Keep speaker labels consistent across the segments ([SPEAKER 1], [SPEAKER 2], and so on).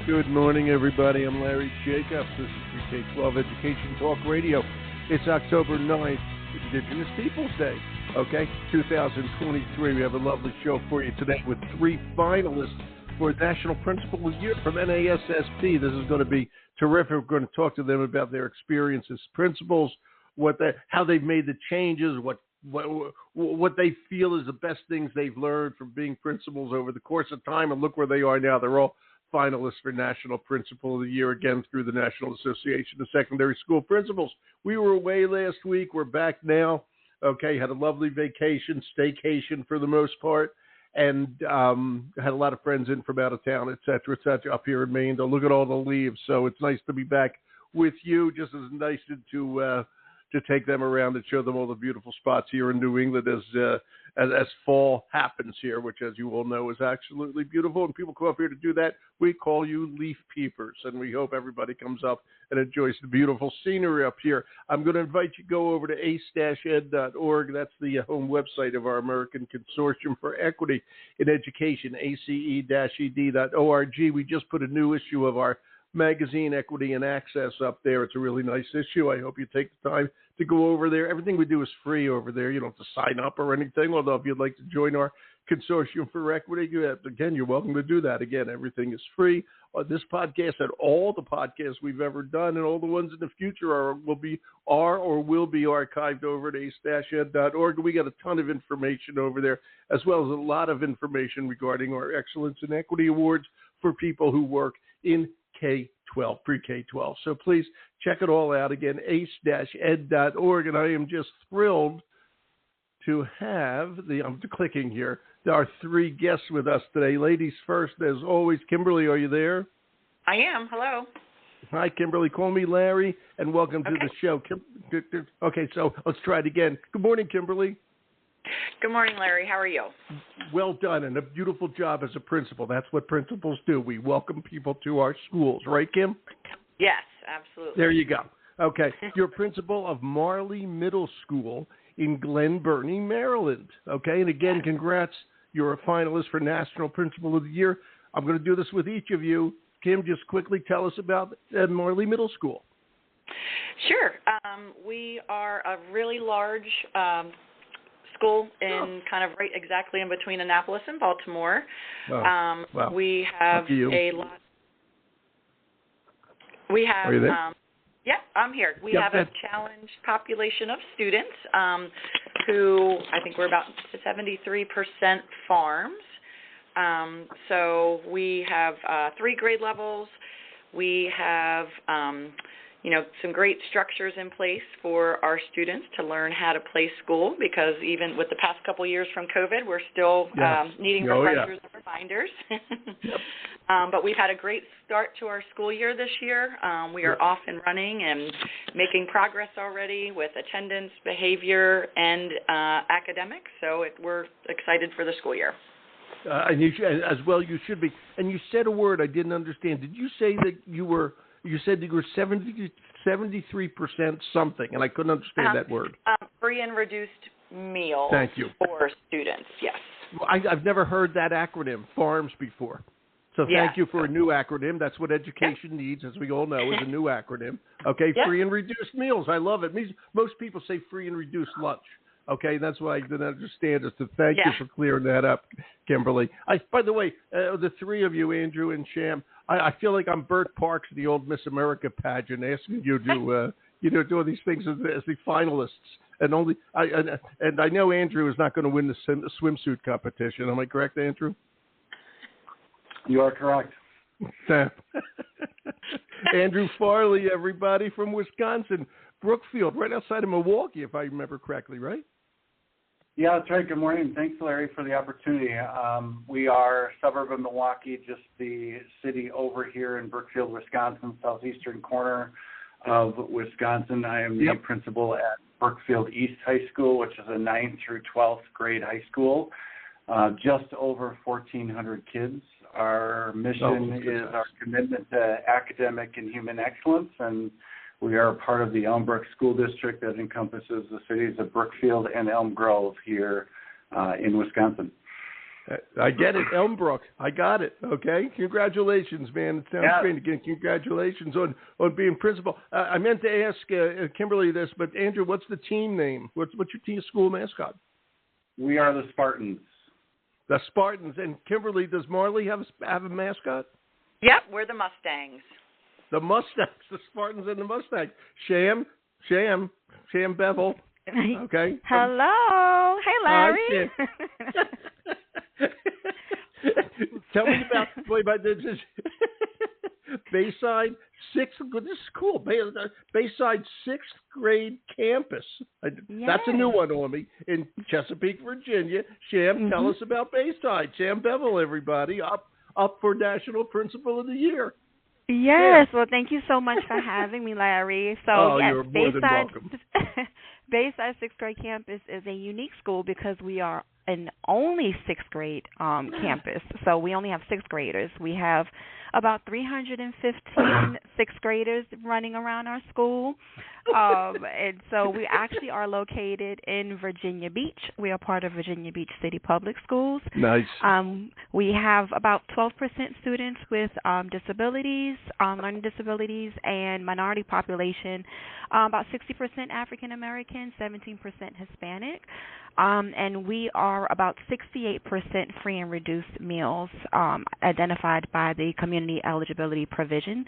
[SPEAKER 1] Good morning, everybody. I'm Larry Jacobs. This is Pre-K-12 Education Talk Radio. It's October 9th, Indigenous Peoples Day, okay, 2023. We have a lovely show for you today with three finalists for National Principal of the Year from NASSP. This is going to be terrific. We're going to talk to them about their experience as principals, how they've made the changes, what they feel is the best things they've learned from being principals over the course of time, and look where they are now. They're all finalists for National Principal of the Year, again, through the National Association of Secondary School Principals. We were away last week. We're back now. Okay, had a lovely vacation, staycation for the most part, and had a lot of friends in from out of town, et cetera, up here in Maine to look at all the leaves. So it's nice to be back with you, just as nice to take them around and show them all the beautiful spots here in New England as fall happens here, which, as you all know, is absolutely beautiful. And people come up here to do that. We call you leaf peepers, and we hope everybody comes up and enjoys the beautiful scenery up here. I'm going to invite you to go over to ace-ed.org. That's the home website of our American Consortium for Equity in Education, ace-ed.org. We just put a new issue of our magazine, Equity and Access, up there. It's a really nice issue. I hope you take the time to go over there. Everything we do is free over there. You don't have to sign up or anything, although if you'd like to join our Consortium for Equity, again, you're welcome to do that. Again, everything is free. This podcast and all the podcasts we've ever done and all the ones in the future will be archived over at ace-ed.org. We got a ton of information over there, as well as a lot of information regarding our Excellence in Equity Awards for people who work in K-12, pre-K-12. So please check it all out. Again, ace-ed.org. And I am just thrilled to have I'm clicking here, our three guests with us today. Ladies first, as always. Kimberly, are you there?
[SPEAKER 2] I am. Hello.
[SPEAKER 1] Hi, Kimberly. Call me Larry, and welcome to the show. Okay, so let's try it again. Good morning, Kimberly.
[SPEAKER 2] Good morning, Larry. How are you?
[SPEAKER 1] Well done, and a beautiful job as a principal. That's what principals do. We welcome people to our schools. Right, Kim?
[SPEAKER 2] Yes, absolutely.
[SPEAKER 1] There you go. Okay. You're principal of Marley Middle School in Glen Burnie, Maryland. Okay, and again, congrats. You're a finalist for National Principal of the Year. I'm going to do this with each of you. Kim, just quickly tell us about Marley Middle School.
[SPEAKER 2] Sure. We are a really large school in kind of right exactly in between Annapolis and Baltimore.
[SPEAKER 1] Wow.
[SPEAKER 2] We have a lot. We have.
[SPEAKER 1] Are you there?
[SPEAKER 2] Yeah, I'm here. We have a challenged population of students who I think we're about 73% farms. So we have 3 grade levels. We have some great structures in place for our students to learn how to play school, because even with the past couple of years from COVID, we're still needing refreshers and reminders. But we've had a great start to our school year this year. We are off and running and making progress already with attendance, behavior, and academics. So we're excited for the school year.
[SPEAKER 1] And you as well, you should be. And you said a word I didn't understand. Did you say that you said that you were 73% something, and I couldn't understand that word.
[SPEAKER 2] Free and reduced meals.
[SPEAKER 1] Thank you.
[SPEAKER 2] For students, yes.
[SPEAKER 1] Well, I've never heard that acronym, FARMS, before. So thank you for a new acronym. That's what education needs, as we all know, is a new acronym. Okay, free and reduced meals. I love it. Most people say free and reduced lunch. Okay, that's why I didn't understand it. So thank you for clearing that up, Kimberly. By the way, the three of you, Andrew and Sham, I feel like I'm Bert Parks, the old Miss America pageant, asking you to, do these things as the finalists. And I know Andrew is not going to win the swimsuit competition. Am I correct, Andrew?
[SPEAKER 3] You are correct.
[SPEAKER 1] Andrew Farley, everybody, from Wisconsin, Brookfield, right outside of Milwaukee, if I remember correctly, right?
[SPEAKER 3] Yeah, that's right. Good morning. Thanks, Larry, for the opportunity. We are a suburb of Milwaukee, just the city over here in Brookfield, Wisconsin, southeastern corner of Wisconsin. I am the principal at Brookfield East High School, which is a 9th through 12th grade high school. Just over 1,400 kids. Our mission is our commitment to academic and human excellence, and we are part of the Elmbrook School District that encompasses the cities of Brookfield and Elm Grove here in Wisconsin.
[SPEAKER 1] I get it, Elmbrook. I got it. Okay, congratulations, man. It sounds great. Again, congratulations on being principal. I meant to ask Kimberly this, but Andrew, what's the team name? What's your team school mascot?
[SPEAKER 3] We are the Spartans.
[SPEAKER 1] The Spartans. And Kimberly, does Marley have a mascot?
[SPEAKER 2] Yep, we're the Mustangs.
[SPEAKER 1] The Mustangs, the Spartans and the Mustangs. Sham Bevel. Okay.
[SPEAKER 4] Hello. Hey, Larry.
[SPEAKER 1] Hi, tell me about this Bayside sixth. This is cool. Bayside sixth grade campus. That's a new one on me in Chesapeake, Virginia. Sham, tell us about Bayside. Sham Bevel, everybody, up for National Principal of the Year.
[SPEAKER 4] Yes. Well, thank you so much for having me, Larry. So,
[SPEAKER 1] you're more than welcome.
[SPEAKER 4] Bayside sixth grade campus is a unique school because we are an only sixth grade campus. So we only have sixth graders. We have about 315 sixth graders running around our school. And so we actually are located in Virginia Beach. We are part of Virginia Beach City Public Schools.
[SPEAKER 1] Nice.
[SPEAKER 4] We have about 12% students with disabilities, learning disabilities, and minority population, about 60% African American, 17% Hispanic. And we are about 68% free and reduced meals identified by the Community Eligibility Provision.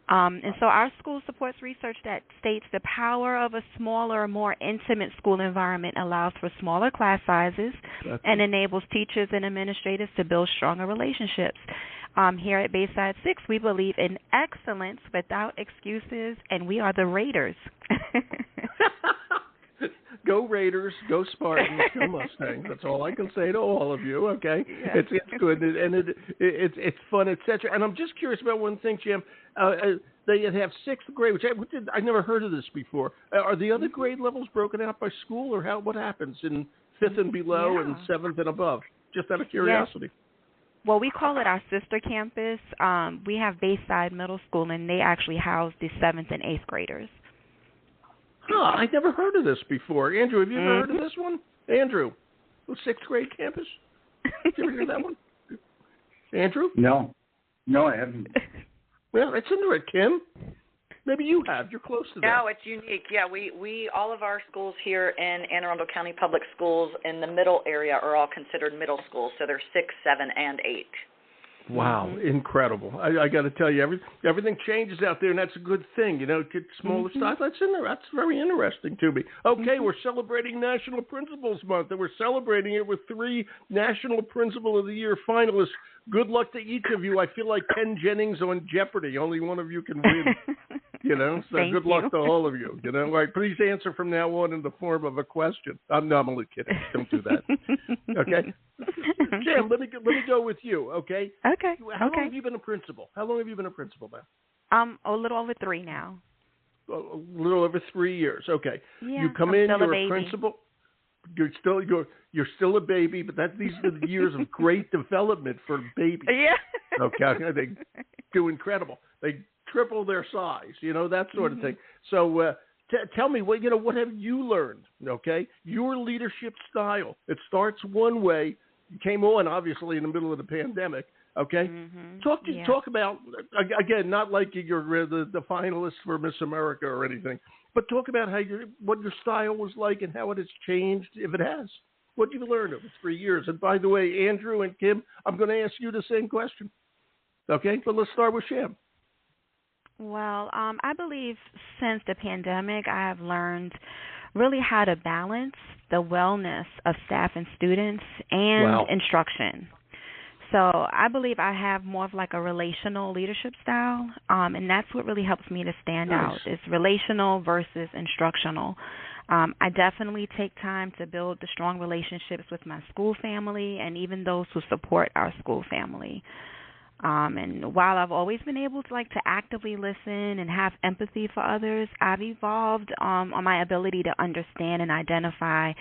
[SPEAKER 4] And so our school supports research that states the power of a smaller, more intimate school environment allows for smaller class sizes and enables teachers and administrators to build stronger relationships. Here at Bayside 6, we believe in excellence without excuses, and we are the Raiders.
[SPEAKER 1] Go Raiders, go Spartans, go Mustangs. That's all I can say to all of you. Okay, yes. It's good and it's fun, etc. And I'm just curious about one thing, Jim. They have sixth grade, which I never heard of this before. Are the other grade levels broken out by school, or what happens in fifth and below and seventh and above? Just out of curiosity.
[SPEAKER 4] Yes. Well, we call it our sister campus. We have Bayside Middle School, and they actually house the seventh and eighth graders.
[SPEAKER 1] I never heard of this before. Andrew, have you ever heard of this one? Andrew, the sixth grade campus? Did you ever hear that one? Andrew?
[SPEAKER 3] No, I haven't.
[SPEAKER 1] Well, it's interesting, Kim. Maybe you have. You're close to that.
[SPEAKER 2] No, it's unique. Yeah, we all of our schools here in Anne Arundel County Public Schools in the middle area are all considered middle schools, so they're 6, 7, and 8.
[SPEAKER 1] Wow, incredible. I got to tell you, everything changes out there, and that's a good thing. You know, get smaller size. That's very interesting to me. Okay, we're celebrating National Principals Month, and we're celebrating it with 3 National Principal of the Year finalists. Good luck to each of you. I feel like Ken Jennings on Jeopardy. Only one of you can win. You know, so good luck to all of you. You know, all right, please answer from now on in the form of a question. I'm only kidding. Don't do that. Okay. Jim, let me go with you. Okay.
[SPEAKER 4] Okay.
[SPEAKER 1] How long have you been a principal? How long have you been a principal now?
[SPEAKER 4] A little over 3 now.
[SPEAKER 1] A little over 3 years. Okay.
[SPEAKER 4] Yeah,
[SPEAKER 1] you come in, you're a principal. You're still a baby, but these are the years of great development for babies.
[SPEAKER 4] Yeah.
[SPEAKER 1] Okay. They do incredible. They triple their size, you know, that sort of thing. So tell me, what have you learned, okay? Your leadership style. It starts one way. You came on, obviously, in the middle of the pandemic, okay? Talk about, again, not like you're the finalist for Miss America or anything, but talk about what your style was like and how it has changed, if it has. What you've learned over 3 years. And by the way, Andrew and Kim, I'm going to ask you the same question, okay? But let's start with Sham.
[SPEAKER 4] Well, I believe since the pandemic, I have learned really how to balance the wellness of staff and students and instruction. So I believe I have more of like a relational leadership style, and that's what really helps me to stand out. It's relational versus instructional. I definitely take time to build the strong relationships with my school family and even those who support our school family. And while I've always been able to actively listen and have empathy for others, I've evolved on my ability to understand and identify,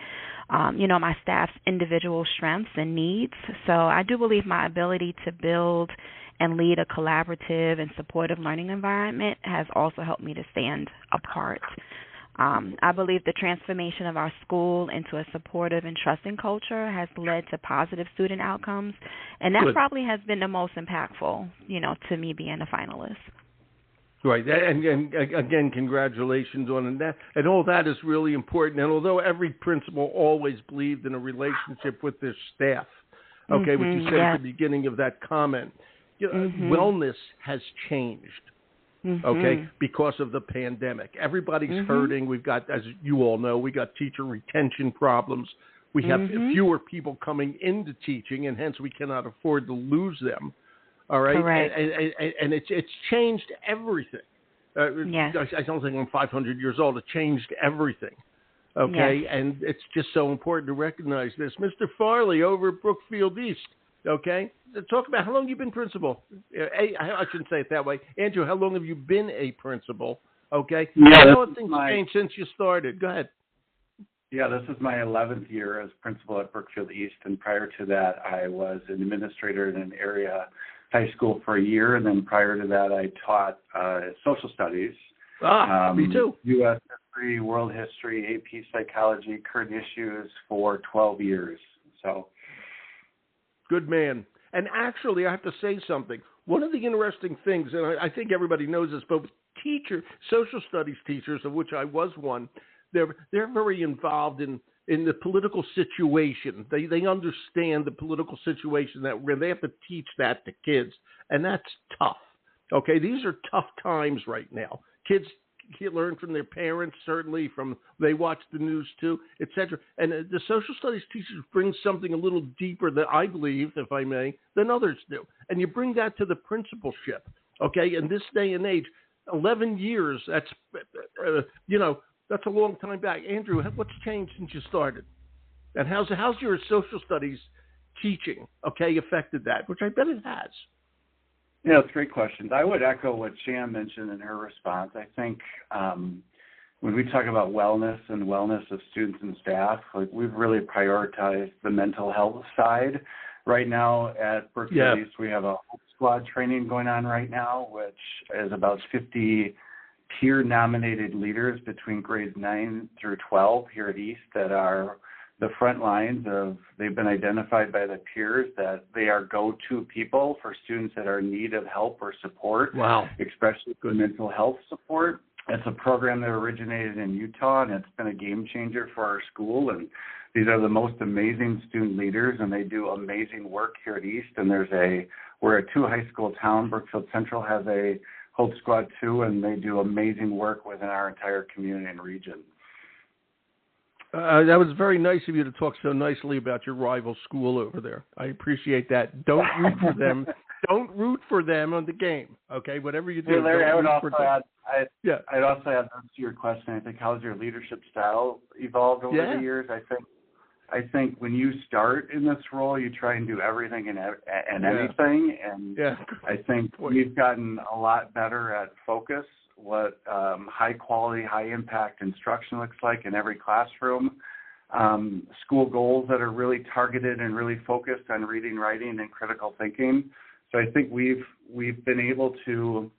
[SPEAKER 4] my staff's individual strengths and needs. So I do believe my ability to build and lead a collaborative and supportive learning environment has also helped me to stand apart. I believe the transformation of our school into a supportive and trusting culture has led to positive student outcomes, and that probably has been the most impactful, to me being a finalist.
[SPEAKER 1] Right, and again, congratulations on that. And all that is really important. And although every principal always believed in a relationship with their staff, okay, what you said at the beginning of that comment, wellness has changed, okay, because of the pandemic. Everybody's hurting. We've got, as you all know, we got teacher retention problems. We have fewer people coming into teaching, and hence we cannot afford to lose them. All right, and it's changed everything. I don't think I'm 500 years old. It changed everything. Okay, and it's just so important to recognize this. Mr. Farley over at Brookfield East. Okay, talk about how long you've been principal. I shouldn't say it that way. Andrew, how long have you been a principal? Okay, how have things changed since you started? Go ahead.
[SPEAKER 3] Yeah, this is my 11th year as principal at Brookfield East, and prior to that, I was an administrator in an area high school for a year, and then prior to that, I taught social studies.
[SPEAKER 1] Me too.
[SPEAKER 3] U.S. history, world history, AP psychology, current issues for 12 years. So,
[SPEAKER 1] good man. And actually, I have to say something. One of the interesting things, and I think everybody knows this, but social studies teachers, of which I was one, they're very involved in the political situation. They understand the political situation that we're in. They have to teach that to kids, and that's tough. Okay, these are tough times right now. Kids learn from their parents, certainly they watch the news too, etc. And the social studies teachers bring something a little deeper that I believe, if I may, than others do. And you bring that to the principalship. Okay, in this day and age, 11 years, that's, that's a long time back. Andrew, what's changed since you started? And how's your social studies teaching, affected that, which I bet it has?
[SPEAKER 3] Yeah, it's great questions. I would echo what Shan mentioned in her response. I think when we talk about wellness and wellness of students and staff, we've really prioritized the mental health side. Right now at Brookfield East, we have a Hope Squad training going on right now, which is about 50 peer-nominated leaders between grades 9 through 12 here at East that are the front lines they've been identified by the peers that they are go-to people for students that are in need of help or support, especially mental health support. It's a program that originated in Utah, and it's been a game changer for our school. And these are the most amazing student leaders, and they do amazing work here at East. And we're a two-high-school town. Brookfield Central has a Hope Squad too, and they do amazing work within our entire community and region.
[SPEAKER 1] That was very nice of you to talk so nicely about your rival school over there. I appreciate that. Don't root for them. Don't root for them on the game. Okay, whatever you do.
[SPEAKER 3] Hey, Larry, I'd also add to your question. I think how's your leadership style evolved over the years? I think when you start in this role, you try and do everything and anything. And I think we've gotten a lot better at focus, what high quality, high impact instruction looks like in every classroom, school goals that are really targeted and really focused on reading, writing, and critical thinking. So I think we've been able to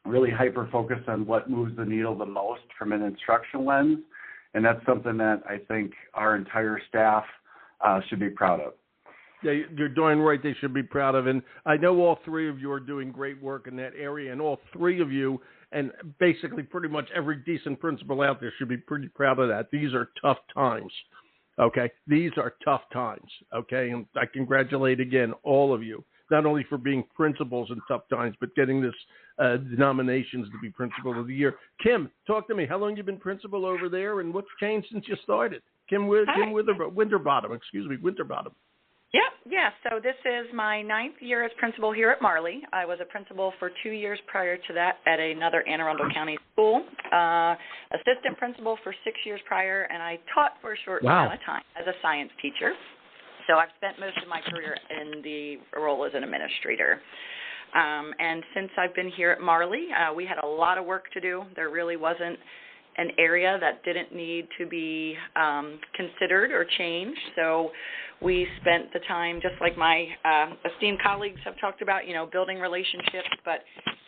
[SPEAKER 3] really hyper-focus on what moves the needle the most from an instruction lens. And that's something that I think our entire staff should be proud of.
[SPEAKER 1] Yeah, you're darn right they should be proud of. And I know all three of you are doing great work in that area. And all three of you, and basically pretty much every decent principal out there should be pretty proud of that. These are tough times. Okay? These are tough times. Okay? And I congratulate again all of you, not only for being principals in tough times, but getting this nominations to be principal of the year. Kim, talk to me. How long have you been principal over there, and what's changed since you started? Kim Winterbottom.
[SPEAKER 2] Yeah. So this is my 9th year as principal here at Marley. I was a principal for 2 years prior to that at another Anne Arundel County school, assistant principal for 6 years prior, and I taught for a short amount of time as a science teacher. So I've spent most of my career in the role as an administrator. And since I've been here at Marley, we had a lot of work to do. There really wasn't an area that didn't need to be considered or changed. So we spent the time, just like my esteemed colleagues have talked about, building relationships, but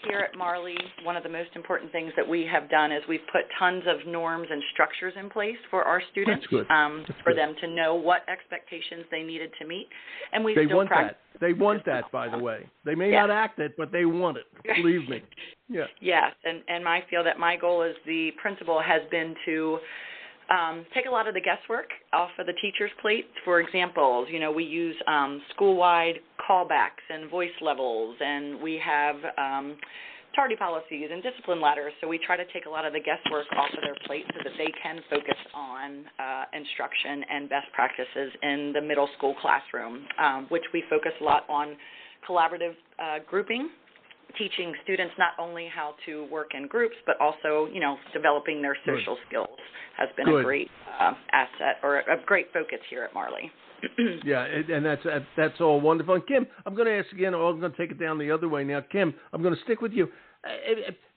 [SPEAKER 2] here at Marley, one of the most important things that we have done is we've put tons of norms and structures in place for our students for them to know what expectations they needed to meet. And
[SPEAKER 1] they want that. They want that, by the way. They may not act it, but they want it. Believe me. Yeah.
[SPEAKER 2] Yes, and I feel that my goal as the principal has been to take a lot of the guesswork off of the teacher's plate. For example, we use school-wide callbacks and voice levels, and we have tardy policies and discipline ladders. So we try to take a lot of the guesswork off of their plate so that they can focus on instruction and best practices in the middle school classroom, which we focus a lot on collaborative grouping, teaching students not only how to work in groups, but also, developing their social skills has been a great asset or a great focus here at Marley.
[SPEAKER 1] Yeah, and that's all wonderful. And Kim, I'm going to ask again, or I'm going to take it down the other way now. Kim, I'm going to stick with you.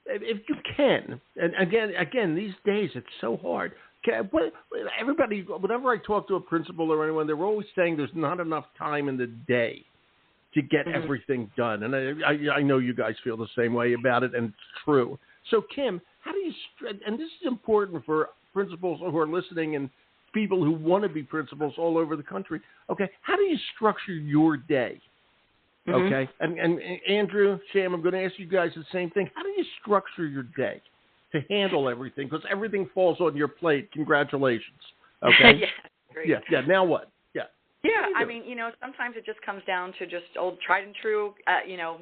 [SPEAKER 1] If you can, and again, these days it's so hard. Everybody, whenever I talk to a principal or anyone, they're always saying there's not enough time in the day to get everything done. And I know you guys feel the same way about it, and it's true. So, Kim, how do you, and this is important for principals who are listening and people who want to be principals all over the country, okay, how do you structure your day? Okay, and Andrew, Sam, I'm going to ask you guys the same thing. How do you structure your day to handle everything? Because everything falls on your plate. Congratulations. Okay?
[SPEAKER 2] Yeah, great.
[SPEAKER 1] Yeah, now what?
[SPEAKER 2] Yeah, I mean, sometimes it just comes down to just old tried and true,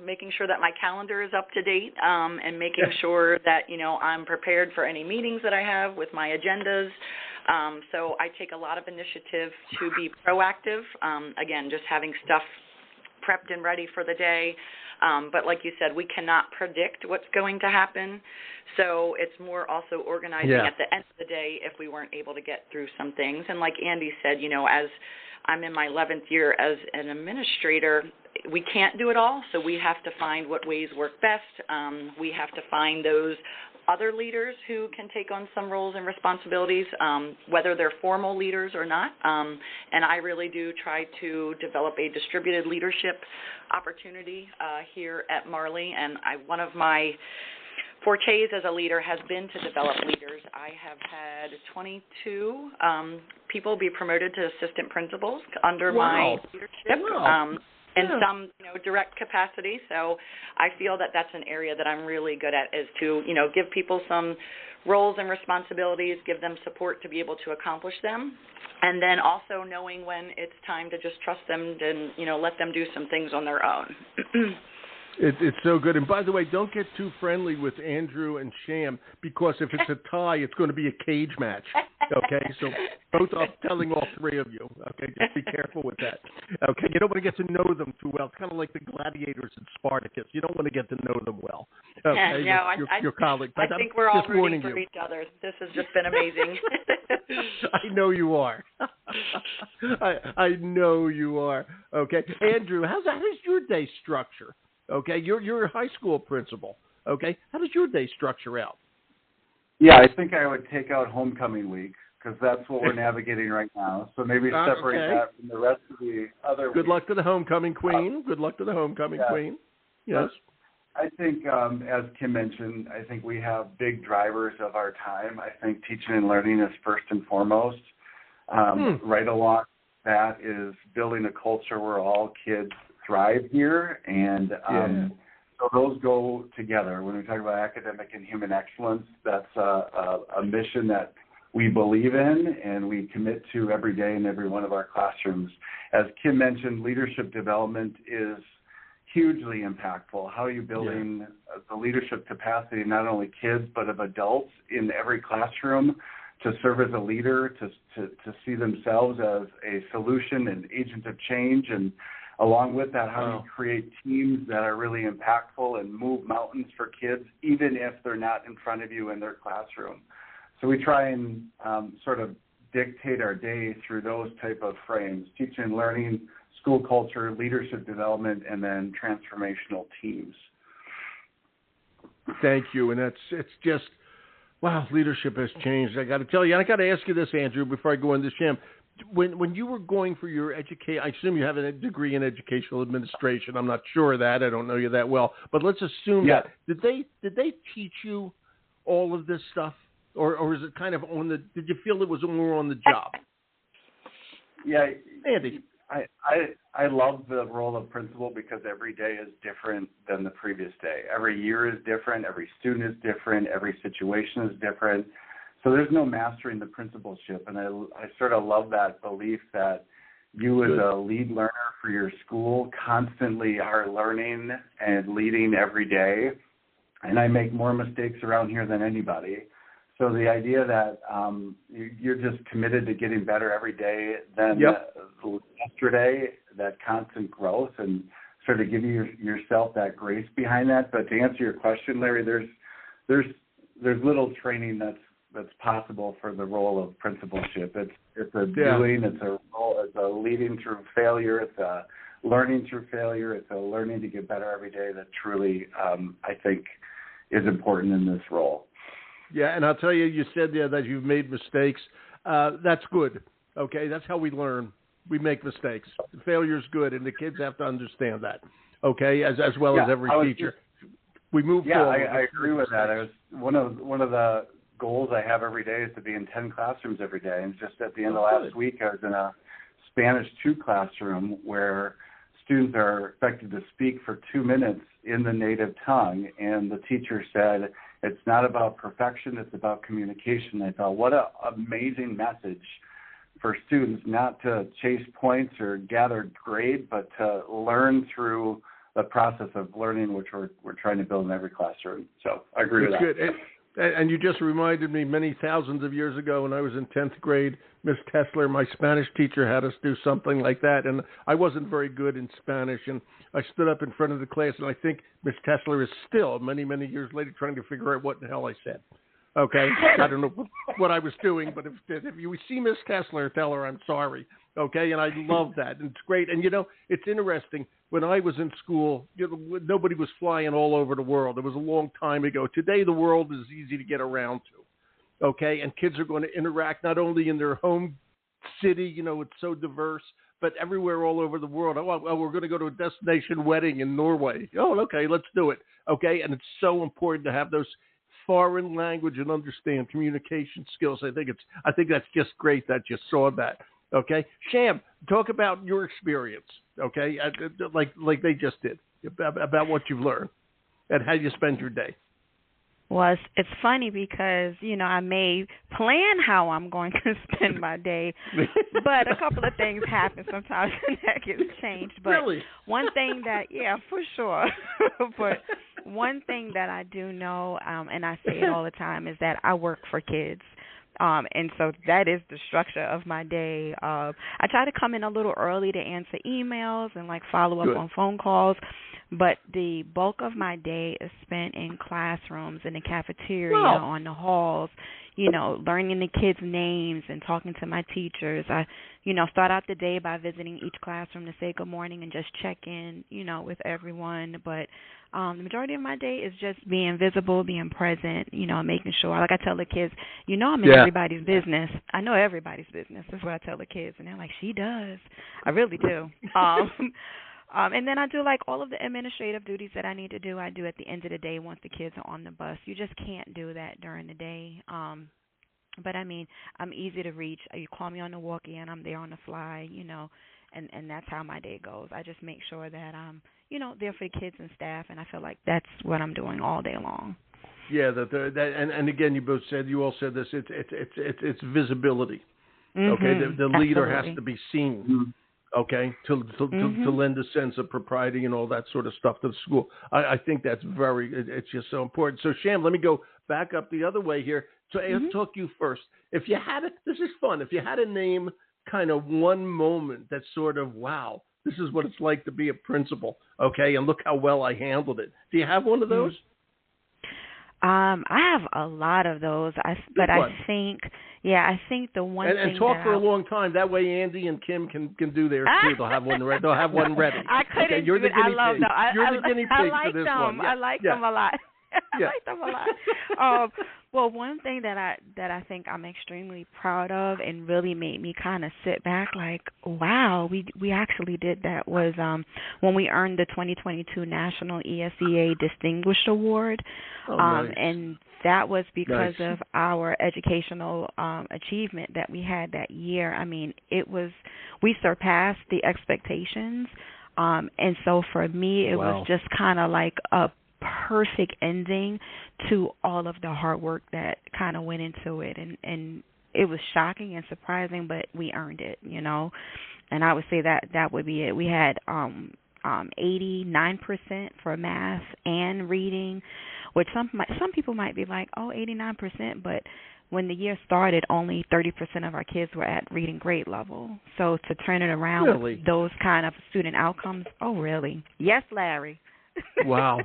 [SPEAKER 2] making sure that my calendar is up to date and making sure that, I'm prepared for any meetings that I have with my agendas. So I take a lot of initiative to be proactive. Again, just having stuff prepped and ready for the day. But like you said, we cannot predict what's going to happen. So it's more also organizing at the end of the day if we weren't able to get through some things. And like Andy said, as I'm in my 11th year as an administrator, we can't do it all, so we have to find what ways work best. We have to find those other leaders who can take on some roles and responsibilities, whether they're formal leaders or not. And I really do try to develop a distributed leadership opportunity here at Marley. And one of my fortes as a leader has been to develop leaders. I have had 22 people be promoted to assistant principals under my leadership. In some, direct capacity. So I feel that that's an area that I'm really good at, is to, give people some roles and responsibilities, give them support to be able to accomplish them, and then also knowing when it's time to just trust them and, let them do some things on their own.
[SPEAKER 1] It's so good. And by the way, don't get too friendly with Andrew and Sham, because if it's a tie, it's going to be a cage match. Okay, so both I'm telling all three of you. Okay, just be careful with that. Okay, you don't want to get to know them too well. It's kind of like the gladiators in Spartacus. You don't want to get to know them well. Okay, your colleague.
[SPEAKER 2] I think we're all rooting for each other. This has just been amazing.
[SPEAKER 1] I know you are. I know you are. Okay, Andrew, how's your day structure? Okay, you're a high school principal. Okay, how does your day structure out?
[SPEAKER 3] Yeah, I think I would take out homecoming week, because that's what we're navigating right now. So maybe separate that from the rest of the other
[SPEAKER 1] Good luck to the homecoming queen. Good luck to the homecoming queen. Yes.
[SPEAKER 3] I think, as Kim mentioned, I think we have big drivers of our time. I think teaching and learning is first and foremost. Right along that is building a culture where all kids thrive here, and so those go together. When we talk about academic and human excellence, that's a mission that we believe in and we commit to every day in every one of our classrooms. As Kim mentioned, leadership development is hugely impactful. How are you building the leadership capacity, not only kids, but of adults in every classroom, to serve as a leader, to see themselves as a solution and agent of change, and along with that, how do you create teams that are really impactful and move mountains for kids, even if they're not in front of you in their classroom? So we try and sort of dictate our day through those type of frames: teaching and learning, school culture, leadership development, and then transformational teams.
[SPEAKER 1] Thank you. And it's just Wow, leadership has changed. I got to tell you, and I got to ask you this, Andrew, before I go into Sham. When you were going for your education, I assume you have a degree in educational administration. I'm not sure of that. I don't know you that well, but let's assume that. Did they teach you all of this stuff, or is it kind of on the? Did you feel it was more on the job?
[SPEAKER 3] Yeah,
[SPEAKER 1] Andy.
[SPEAKER 3] I love the role of principal because every day is different than the previous day. Every year is different. Every student is different. Every situation is different. So there's no mastering the principalship, and I sort of love that belief that you as a lead learner for your school constantly are learning and leading every day, and I make more mistakes around here than anybody. So the idea that you're just committed to getting better every day than yesterday, that constant growth, and sort of give yourself that grace behind that. But to answer your question, Larry, there's little training that's possible for the role of principalship. It's a doing, it's a role, it's a leading through failure, it's a learning through failure, it's a learning to get better every day that truly I think is important in this role.
[SPEAKER 1] Yeah, and I'll tell you, you said there that you've made mistakes. That's good. Okay, that's how we learn. We make mistakes. Failure's good, and the kids have to understand that. Okay, as well as every teacher. We move forward.
[SPEAKER 3] Yeah, I agree with that. I was one of the goals I have every day is to be in 10 classrooms every day. And just at the end of last week, I was in a Spanish 2 classroom where students are expected to speak for 2 minutes in the native tongue. And the teacher said, it's not about perfection, it's about communication. I thought, what an amazing message for students, not to chase points or gather grade, but to learn through the process of learning, which we're trying to build in every classroom. So I agree with that.
[SPEAKER 1] Good. And you just reminded me many thousands of years ago when I was in 10th grade, Miss Tessler, my Spanish teacher, had us do something like that. And I wasn't very good in Spanish. And I stood up in front of the class, and I think Miss Tessler is still, many, many years later, trying to figure out what the hell I said. Okay? I don't know what I was doing, but if you see Miss Tessler, tell her I'm sorry. Okay? And I love that. And it's great. And, it's interesting. When I was in school, nobody was flying all over the world. It was a long time ago. Today, the world is easy to get around to, okay? And kids are going to interact not only in their home city, it's so diverse, but everywhere all over the world. Oh, we're going to go to a destination wedding in Norway. Oh, okay, let's do it, okay? And it's so important to have those foreign language and understand communication skills. I think that's just great that you saw that. Okay, Sham, talk about your experience. Okay, like they just did about what you've learned and how you spend your day.
[SPEAKER 4] Well, it's funny because I may plan how I'm going to spend my day, but a couple of things happen sometimes and that gets changed. But
[SPEAKER 1] really?
[SPEAKER 4] One thing that for sure. But one thing that I do know, and I say it all the time, is that I work for kids. And so that is the structure of my day. I try to come in a little early to answer emails and follow up on phone calls, but the bulk of my day is spent in classrooms, in the cafeteria, on the halls, learning the kids' names and talking to my teachers. I, start out the day by visiting each classroom to say good morning and just check in, with everyone. But the majority of my day is just being visible, being present, making sure. Like I tell the kids, I'm in everybody's business. I know everybody's business. That's what I tell the kids. And they're like, she does. I really do. And then I do all of the administrative duties that I need to do. I do at the end of the day once the kids are on the bus. You just can't do that during the day. But I mean, I'm easy to reach. You call me on the walkie and I'm there on the fly, and that's how my day goes. I just make sure that I'm, there for the kids and staff, and I feel like that's what I'm doing all day long.
[SPEAKER 1] Yeah, and again, you all said this. It's visibility.
[SPEAKER 4] Mm-hmm.
[SPEAKER 1] Okay, the leader
[SPEAKER 4] Absolutely.
[SPEAKER 1] has to be seen. Okay, to lend a sense of propriety and all that sort of stuff to the school. I think that's it's just so important. So, Sham, let me go back up the other way here. So, I'll talk to you first. If you had this is fun. If you had to name kind of one moment that's sort of, wow, this is what it's like to be a principal, okay, and look how well I handled it. Do you have one of those?
[SPEAKER 4] I have a lot of those, I think the one thing
[SPEAKER 1] and talk for a long time. That way, Andy and Kim can do theirs too. They'll have one ready.
[SPEAKER 4] I couldn't.
[SPEAKER 1] Okay, you're the guinea pig. You're the guinea pig
[SPEAKER 4] I like
[SPEAKER 1] for this
[SPEAKER 4] them.
[SPEAKER 1] one. Yeah.
[SPEAKER 4] I like them a lot. I like them a lot. Well, one thing that I think I'm extremely proud of and really made me kind of sit back like, wow, we actually did that was when we earned the 2022 National ESEA Distinguished Award.
[SPEAKER 1] Nice.
[SPEAKER 4] And that was because
[SPEAKER 1] Nice.
[SPEAKER 4] of our educational achievement that we had that year. I mean, we surpassed the expectations. And so for me, it was just kind of like a perfect ending to all of the hard work that kind of went into it. And it was shocking and surprising, but we earned it, you know. And I would say that would be it. We had 89% for math and reading, which some people might be like, oh, 89%, but when the year started, only 30% of our kids were at reading grade level. So to turn it around with those kind of student outcomes, oh, really? Yes, Larry.
[SPEAKER 1] Wow.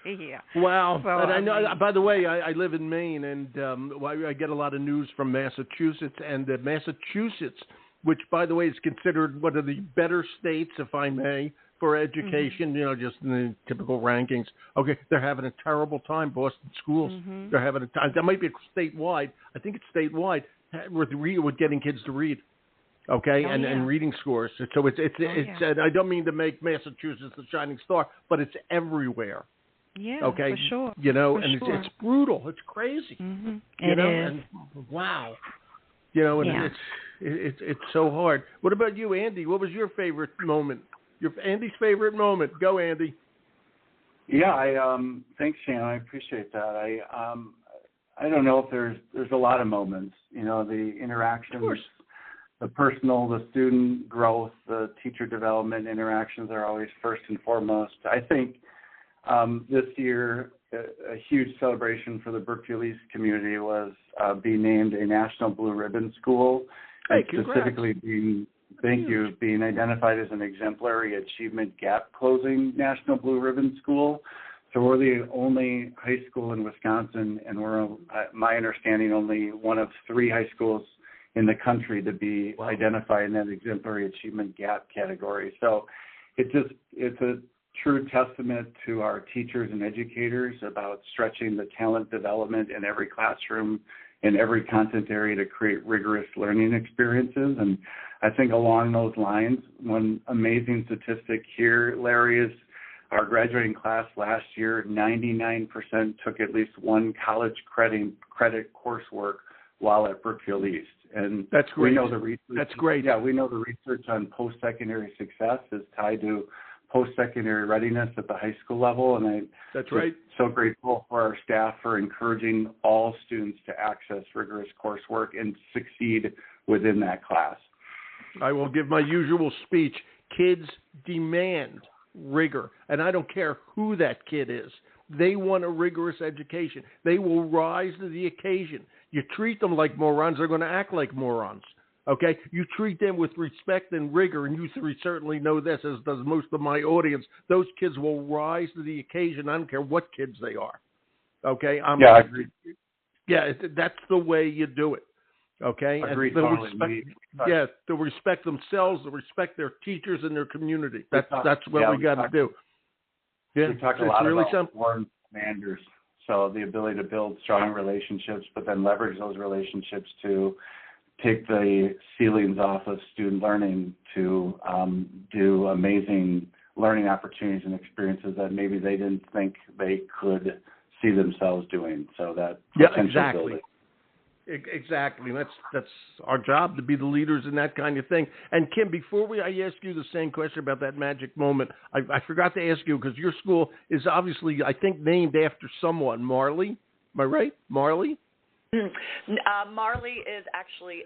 [SPEAKER 4] Yeah.
[SPEAKER 1] Wow.
[SPEAKER 4] So,
[SPEAKER 1] and I know. By the way, I live in Maine, and I get a lot of news from Massachusetts, and Massachusetts, which, by the way, is considered one of the better states, if I may, for education,
[SPEAKER 4] mm-hmm.
[SPEAKER 1] you know, just in the typical rankings. Okay, they're having a terrible time, Boston schools.
[SPEAKER 4] Mm-hmm.
[SPEAKER 1] They're having a time. That might be statewide. I think it's statewide with getting kids to read. Okay, and reading scores. So it's I don't mean to make Massachusetts the shining star, but it's everywhere.
[SPEAKER 4] Yeah,
[SPEAKER 1] okay,
[SPEAKER 4] for sure.
[SPEAKER 1] You know,
[SPEAKER 4] for
[SPEAKER 1] and
[SPEAKER 4] sure.
[SPEAKER 1] it's brutal. It's crazy.
[SPEAKER 4] Mm-hmm.
[SPEAKER 1] It is.
[SPEAKER 4] And
[SPEAKER 1] wow. You know, and it's so hard. What about you, Andy? What was your favorite moment? Andy's favorite moment. Go, Andy.
[SPEAKER 3] Yeah, thanks, Shannon. I appreciate that. I don't know if there's a lot of moments. You know, the interactions, the personal, the student growth, the teacher development interactions are always first and foremost. I think this year a huge celebration for the Brookfield East community was being named a National Blue Ribbon School,
[SPEAKER 1] and
[SPEAKER 3] specifically being identified as an exemplary achievement gap closing National Blue Ribbon School. So we're the only high school in Wisconsin, and we're, my understanding, only one of 3 high schools in the country to be identified in that exemplary achievement gap category. So it's a true testament to our teachers and educators about stretching the talent development in every classroom, in every content area to create rigorous learning experiences. And I think along those lines, one amazing statistic here, Larry, is our graduating class last year, 99% took at least one college credit coursework while at Brookfield East. And
[SPEAKER 1] that's great.
[SPEAKER 3] We know the research.
[SPEAKER 1] That's great.
[SPEAKER 3] Yeah, we know the research on post-secondary success is tied to post-secondary readiness at the high school level, and
[SPEAKER 1] that's right.
[SPEAKER 3] So grateful for our staff for encouraging all students to access rigorous coursework and succeed within that class.
[SPEAKER 1] I will give my usual speech. Kids demand rigor, and I don't care who that kid is. They want a rigorous education. They will rise to the occasion. You treat them like morons, they're going to act like morons. Okay? You treat them with respect and rigor, and you certainly know this, as does most of my audience. Those kids will rise to the occasion. I don't care what kids they are. Okay?
[SPEAKER 3] I agree.
[SPEAKER 1] Yeah, that's the way you do it. Okay?
[SPEAKER 3] Agreed.
[SPEAKER 1] They'll respect themselves, they'll respect their teachers and their community. That's what we got to do. Yeah,
[SPEAKER 3] we talk a lot about warm commanders. So the ability to build strong relationships, but then leverage those relationships to take the ceilings off of student learning to do amazing learning opportunities and experiences that maybe they didn't think they could see themselves doing. So that potential building.
[SPEAKER 1] Exactly. That's our job, to be the leaders in that kind of thing. And Kim, before I ask you the same question about that magic moment, I forgot to ask you, because your school is obviously, I think, named after someone, Marley. Am I right? Marley?
[SPEAKER 2] Marley is actually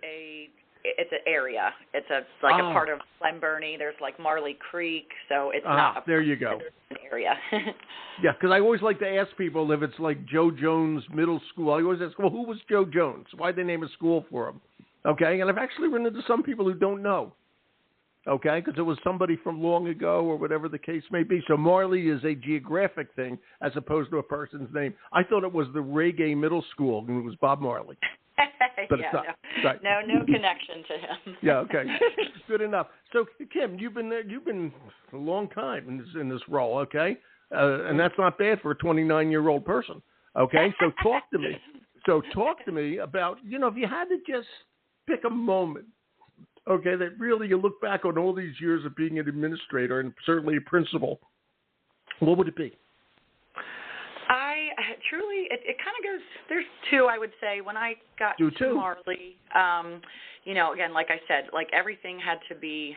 [SPEAKER 2] it's an area. It's a part of Glen Burnie. There's like Marley Creek, so it's not
[SPEAKER 1] there you go.
[SPEAKER 2] An area.
[SPEAKER 1] Yeah, because I always like to ask people if it's like Joe Jones Middle School. I always ask, well, who was Joe Jones? Why'd they name a school for him? Okay, and I've actually run into some people who don't know. Okay, because it was somebody from long ago or whatever the case may be. So Marley is a geographic thing as opposed to a person's name. I thought it was the Reggae Middle School, and it was Bob Marley. But it's not. Right.
[SPEAKER 2] No connection to him.
[SPEAKER 1] Yeah, okay, good enough. So Kim, you've been there. You've been a long time in this role, okay, and that's not bad for a 29-year-old person. Okay, so talk to me. So talk to me about, if you had to just pick a moment, okay, that really you look back on all these years of being an administrator and certainly a principal, what would it be?
[SPEAKER 2] It kind of goes, there's two, I would say. When I got to Marley, again, like I said, like everything had to be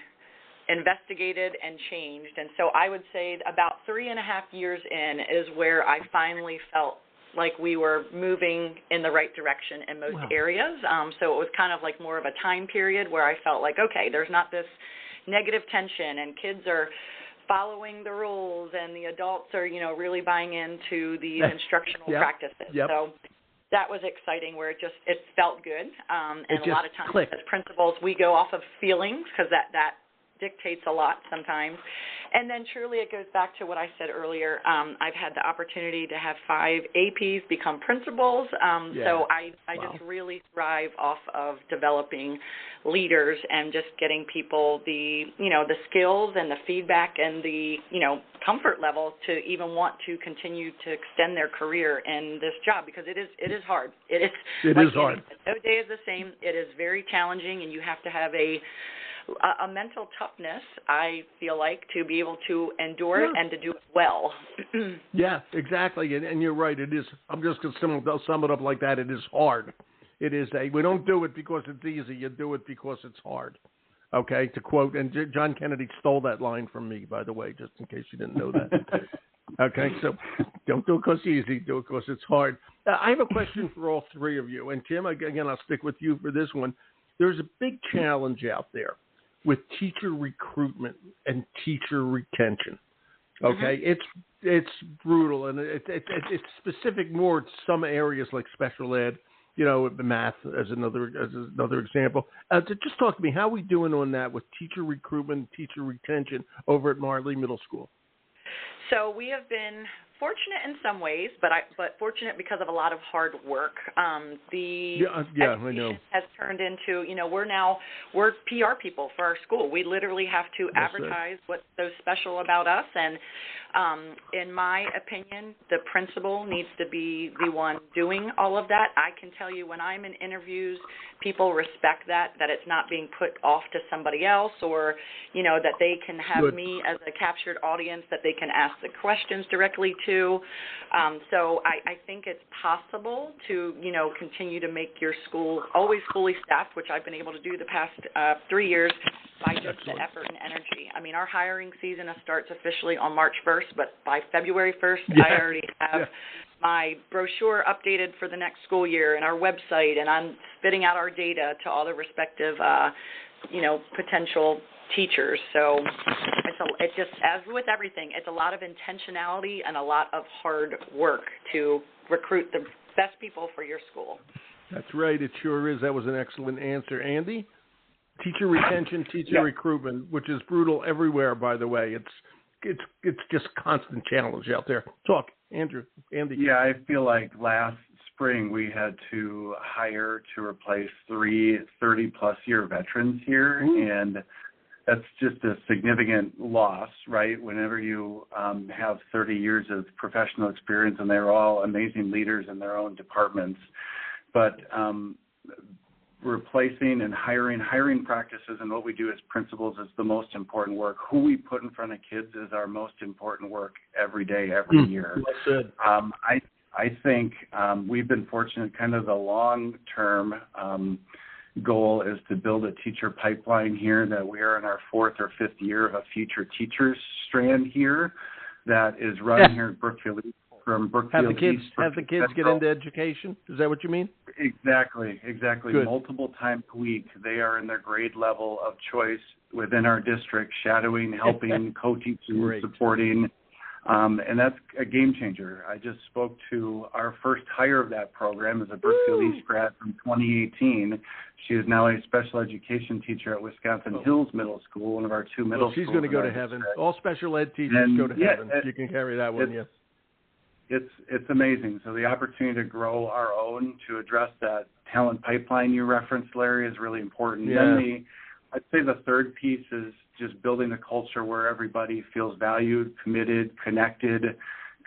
[SPEAKER 2] investigated and changed. And so I would say about 3.5 years in is where I finally felt like we were moving in the right direction in most areas. So it was kind of like more of a time period where I felt like, okay, there's not this negative tension and kids are following the rules and the adults are, really buying into these instructional practices.
[SPEAKER 1] Yep.
[SPEAKER 2] So that was exciting where it felt good. And a lot of times as principals, we go off of feelings because that dictates a lot sometimes. And then truly it goes back to what I said earlier. I've had the opportunity to have 5 APs become principals. So I just really thrive off of developing leaders and just getting people the skills and the feedback and the, comfort level to even want to continue to extend their career in this job because it is hard. It is hard. No day is the same. It is very challenging and you have to have a mental toughness, I feel like, to be able to endure it and to do it well.
[SPEAKER 1] Yeah, exactly. And you're right. It is. I'm just going to sum it up like that. It is hard. It is we don't do it because it's easy. You do it because it's hard. Okay, to quote, and John Kennedy stole that line from me, by the way, just in case you didn't know that. Okay, so don't do it because it's easy. Do it because it's hard. I have a question for all three of you. And Tim, again, I'll stick with you for this one. There's a big challenge out there with teacher recruitment and teacher retention. Okay, it's brutal, and it's specific more to some areas like special ed, math as another example. Just talk to me, how are we doing on that with teacher recruitment, teacher retention over at Marley Middle School?
[SPEAKER 2] So we have been fortunate in some ways, but fortunate because of a lot of hard work. The education has turned into, we're PR people for our school. We literally have to advertise what's so special about us. And in my opinion, the principal needs to be the one doing all of that. I can tell you when I'm in interviews, people respect that it's not being put off to somebody else or, that they can have me as a captured audience that they can ask the questions directly to. So I think it's possible to, continue to make your school always fully staffed, which I've been able to do the past 3 years by just the effort and energy. I mean, our hiring season starts officially on March 1st, but by February 1st, I already have my brochure updated for the next school year and our website, and I'm spitting out our data to all the respective, potential teachers. So it's just, as with everything, it's a lot of intentionality and a lot of hard work to recruit the best people for your school.
[SPEAKER 1] That's right. It sure is. That was an excellent answer. Andy? Teacher retention, teacher recruitment, which is brutal everywhere, by the way. It's just constant challenge out there. Talk, Andy.
[SPEAKER 3] Yeah, I feel like last spring we had to hire to replace 3 30-plus year veterans here, and that's just a significant loss, right? Whenever you have 30 years of professional experience, and they're all amazing leaders in their own departments, but replacing and hiring practices and what we do as principals is the most important work. Who we put in front of kids is our most important work every day, every year. I think we've been fortunate. Kind of the long-term goal is to build a teacher pipeline here, that we are in our 4th or 5th year of a future teachers strand here that is run here at Brookfield. From Brookfield
[SPEAKER 1] have the kids get into education? Is that what you mean?
[SPEAKER 3] Exactly.
[SPEAKER 1] Good.
[SPEAKER 3] Multiple times a week, they are in their grade level of choice within our district, shadowing, helping, co-teaching, supporting, and that's a game changer. I just spoke to our first hire of that program as a Brookfield East grad from 2018. She is now a special education teacher at Wisconsin Hills Middle School, one of our 2 middle schools.
[SPEAKER 1] She's going to go to heaven. All special ed teachers go to heaven. You can carry that one, yes.
[SPEAKER 3] It's amazing. So the opportunity to grow our own, to address that talent pipeline you referenced, Larry, is really important.
[SPEAKER 1] Yeah.
[SPEAKER 3] Then I'd say the third piece is just building a culture where everybody feels valued, committed, connected,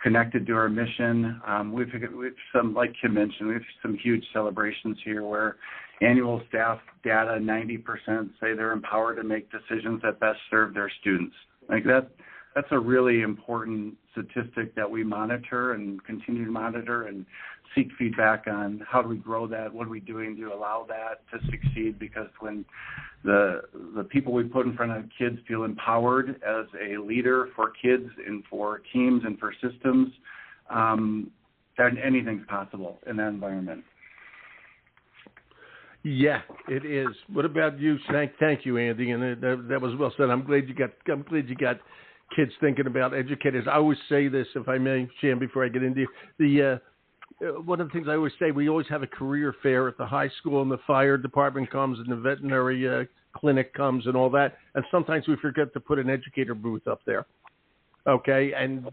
[SPEAKER 3] connected to our mission. We've some, like Kim mentioned, we have some huge celebrations here where annual staff data, 90% say they're empowered to make decisions that best serve their students. Like that's a really important statistic that we monitor and continue to monitor and seek feedback on how do we grow that, what are we doing to allow that to succeed, because when the people we put in front of kids feel empowered as a leader for kids and for teams and for systems, then anything's possible in that environment.
[SPEAKER 1] Yeah, it is. What about you? Thank you, Andy, and that was well said. I'm glad you got kids thinking about educators. I always say this, if I may, Shan, before I get into the one of the things I always say, we always have a career fair at the high school, and the fire department comes, and the veterinary clinic comes, and all that. And sometimes we forget to put an educator booth up there. Okay, and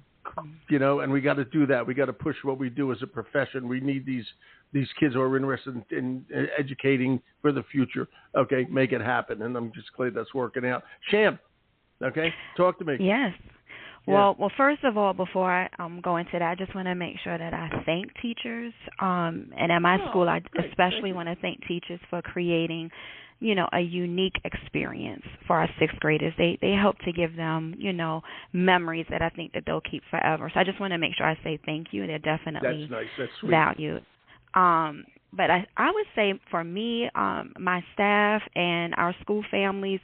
[SPEAKER 1] and we got to do that. We got to push what we do as a profession. We need these kids who are interested in educating for the future. Okay, make it happen. And I'm just glad that's working out. Sham, okay, talk to me.
[SPEAKER 4] Yes. Well, first of all, before I go into that, I just want to make sure that I thank teachers. And at my school, I especially want to thank teachers for creating, a unique experience for our sixth graders. They help to give them, memories that I think that they'll keep forever. So I just want to make sure I say thank you. They're definitely
[SPEAKER 1] That's nice. That's sweet.
[SPEAKER 4] Valued. But I would say for me, my staff and our school families,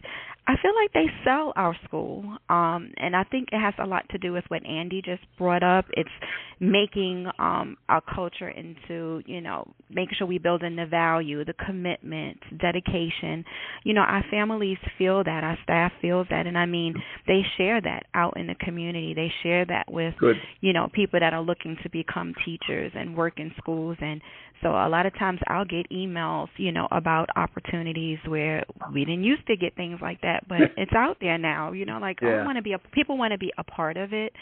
[SPEAKER 4] I feel like they sell our school. And I think it has a lot to do with what Andy just brought up. It's making our culture into, making sure we build in the value, the commitment, dedication. Our families feel that, our staff feels that. And I mean, they share that out in the community. They share that with, people that are looking to become teachers and work in schools. And so a lot of times I'll get emails, about opportunities where we didn't used to get things like that, but it's out there now, people want to be a part of it.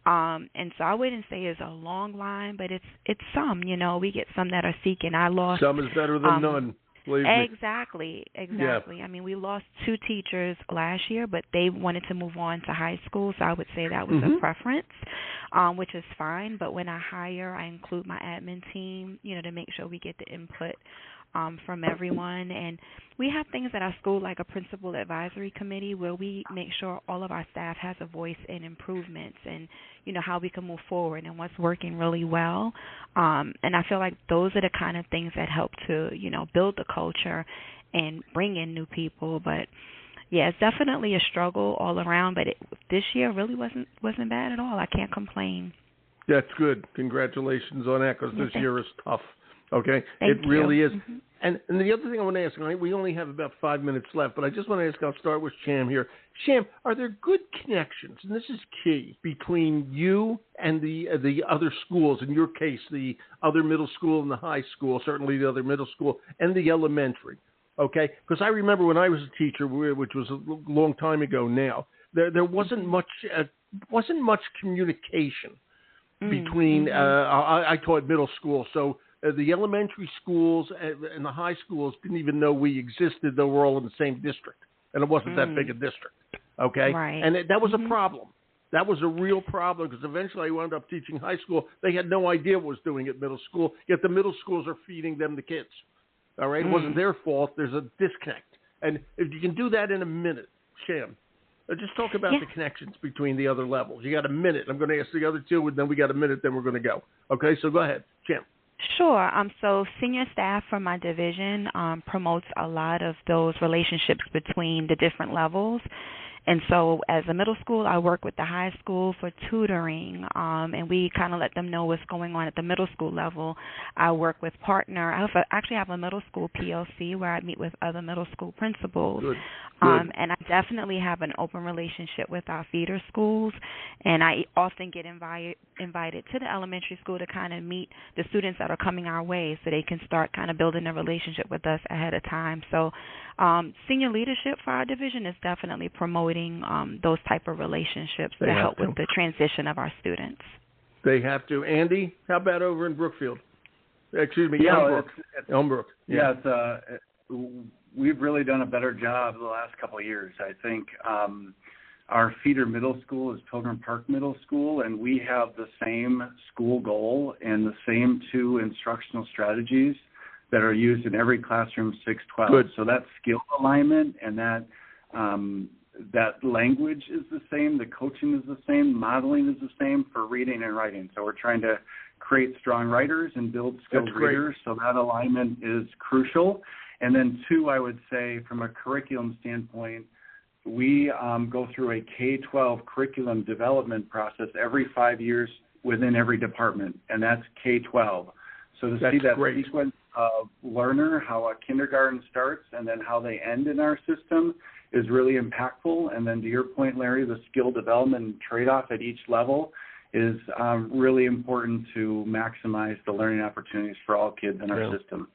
[SPEAKER 4] And so I wouldn't say it's a long line, but it's some, we get some that are seeking.
[SPEAKER 1] Some is better than none.
[SPEAKER 4] Exactly.
[SPEAKER 1] Yeah.
[SPEAKER 4] I mean, we lost 2 teachers last year, but they wanted to move on to high school, so I would say that was a preference, which is fine. But when I hire, I include my admin team, to make sure we get the input from everyone. And we have things at our school like a principal advisory committee where we make sure all of our staff has a voice in improvements and, how we can move forward and what's working really well. And I feel like those are the kind of things that help to, build the culture and bring in new people. But, yeah, it's definitely a struggle all around, but this year really wasn't bad at all. I can't complain.
[SPEAKER 1] That's good. Congratulations on that, because this year is tough. Okay,
[SPEAKER 4] Thank
[SPEAKER 1] it really
[SPEAKER 4] you.
[SPEAKER 1] is. And the other thing I want to ask, we only have about 5 minutes left, but I just want to ask, I'll start with Sham here. Sham, are there good connections, and this is key, between you and the other schools, in your case, the other middle school and the high school, certainly the other middle school, and the elementary, okay? Because I remember when I was a teacher, which was a long time ago now, there wasn't much communication between, I taught middle school, so the elementary schools and the high schools didn't even know we existed, though we're all in the same district. And it wasn't that big a district, okay?
[SPEAKER 4] Right.
[SPEAKER 1] And that was a problem. That was a real problem, because eventually I wound up teaching high school. They had no idea what was doing at middle school, yet the middle schools are feeding them the kids, all right? It wasn't their fault. There's a disconnect. And if you can do that in a minute, Sham, just talk about the connections between the other levels. You got a minute. I'm going to ask the other 2, and then we got a minute, then we're going to go. Okay, so go ahead, Sham.
[SPEAKER 4] Sure. So senior staff from my division promotes a lot of those relationships between the different levels. And so as a middle school, I work with the high school for tutoring, and we kind of let them know what's going on at the middle school level. I work with partner. I actually have a middle school PLC where I meet with other middle school principals.
[SPEAKER 1] Good.
[SPEAKER 4] And I definitely have an open relationship with our feeder schools, and I often get invited to the elementary school to kind of meet the students that are coming our way so they can start kind of building a relationship with us ahead of time. So senior leadership for our division is definitely promoting those type of relationships to help with the transition of our students.
[SPEAKER 1] They have to. Andy, how about over in Brookfield? Excuse me, Elmbrook.
[SPEAKER 3] Yeah, we've really done a better job the last couple of years. I think Our feeder middle school is Pilgrim Park Middle School, and we have the same school goal and the same 2 instructional strategies that are used in every classroom 612.
[SPEAKER 1] Good.
[SPEAKER 3] So that skill alignment and that language is the same, the coaching is the same, modeling is the same for reading and writing. So we're trying to create strong writers and build skilled readers. So that alignment is crucial. And then 2, I would say from a curriculum standpoint, we go through a K-12 curriculum development process every 5 years within every department, and that's K-12. So to see that sequence of learner, how a kindergarten starts and then how they end in our system is really impactful. And then to your point, Larry, the skill development and trade-off at each level is really important to maximize the learning opportunities for all kids in our system.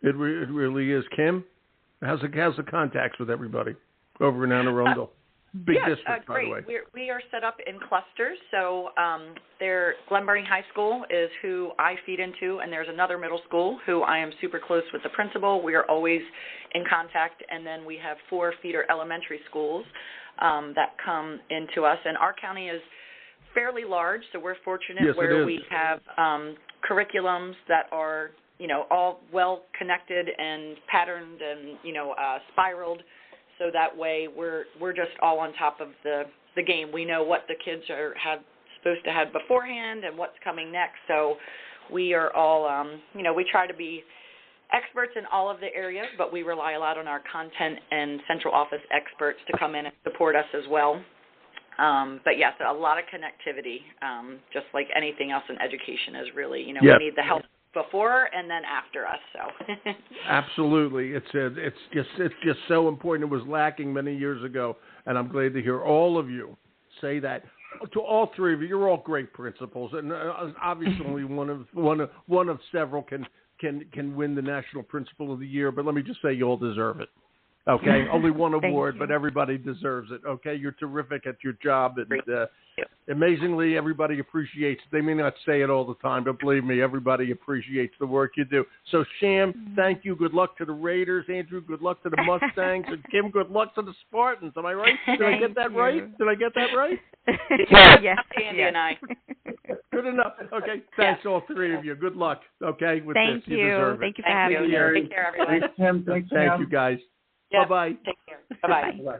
[SPEAKER 1] It really is. Kim, how's the contacts with everybody over in Anne Arundel? Big district,
[SPEAKER 2] great.
[SPEAKER 1] by the way.
[SPEAKER 2] We are set up in clusters. So Glenburnie High School is who I feed into, and there's another middle school who I am super close with the principal. We are always in contact. And then we have 4 feeder elementary schools that come into us. And our county is fairly large, so we're fortunate where we have curriculums that are, all well connected and patterned and, spiraled. So that way we're just all on top of the game. We know what the kids are supposed to have beforehand and what's coming next. So we are all, we try to be experts in all of the areas, but we rely a lot on our content and central office experts to come in and support us as well. But yes, a lot of connectivity, just like anything else in education is really, we need the help before and then after us. So
[SPEAKER 1] absolutely, it's just so important. It was lacking many years ago, and I'm glad to hear all of you say that. To all 3 of you, you're all great principals, and obviously only one of several can win the National Principal of the Year. But let me just say, you all deserve it. Okay, only one award, but everybody deserves it. Okay, you're terrific at your job, and amazingly, everybody appreciates it. They may not say it all the time, but believe me, everybody appreciates the work you do. So, Sham, thank you. Good luck to the Raiders. Andrew, good luck to the Mustangs. And Kim, good luck to the Spartans. Am I right? Did I get that right? Did I get that right?
[SPEAKER 2] Yes, Andy and I.
[SPEAKER 1] Good enough. Okay, thanks all 3 of you. Good luck. Okay, with this.
[SPEAKER 4] You.
[SPEAKER 1] You deserve it.
[SPEAKER 4] Thank you for having me.
[SPEAKER 2] Take care, everyone.
[SPEAKER 3] Thanks, Tim.
[SPEAKER 1] Thank you, guys.
[SPEAKER 2] Yep.
[SPEAKER 1] Bye-bye.
[SPEAKER 2] Take care. Bye-bye.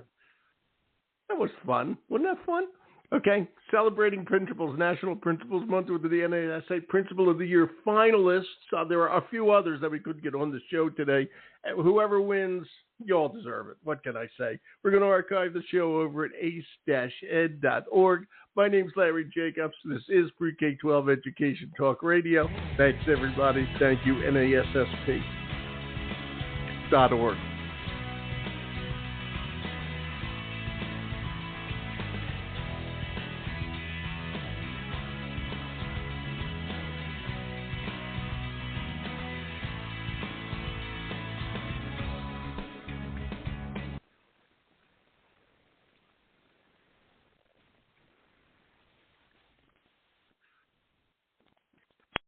[SPEAKER 1] That was fun. Wasn't that fun? Okay, celebrating principals, National Principals Month with the NASSP Principal of the Year finalists. There are a few others that we could get on the show today. Whoever wins, you all deserve it. What can I say? We're going to archive the show over at ace-ed.org. My name's Larry Jacobs. This is Pre-K-12 Education Talk Radio. Thanks, everybody. Thank you, NASSP.org.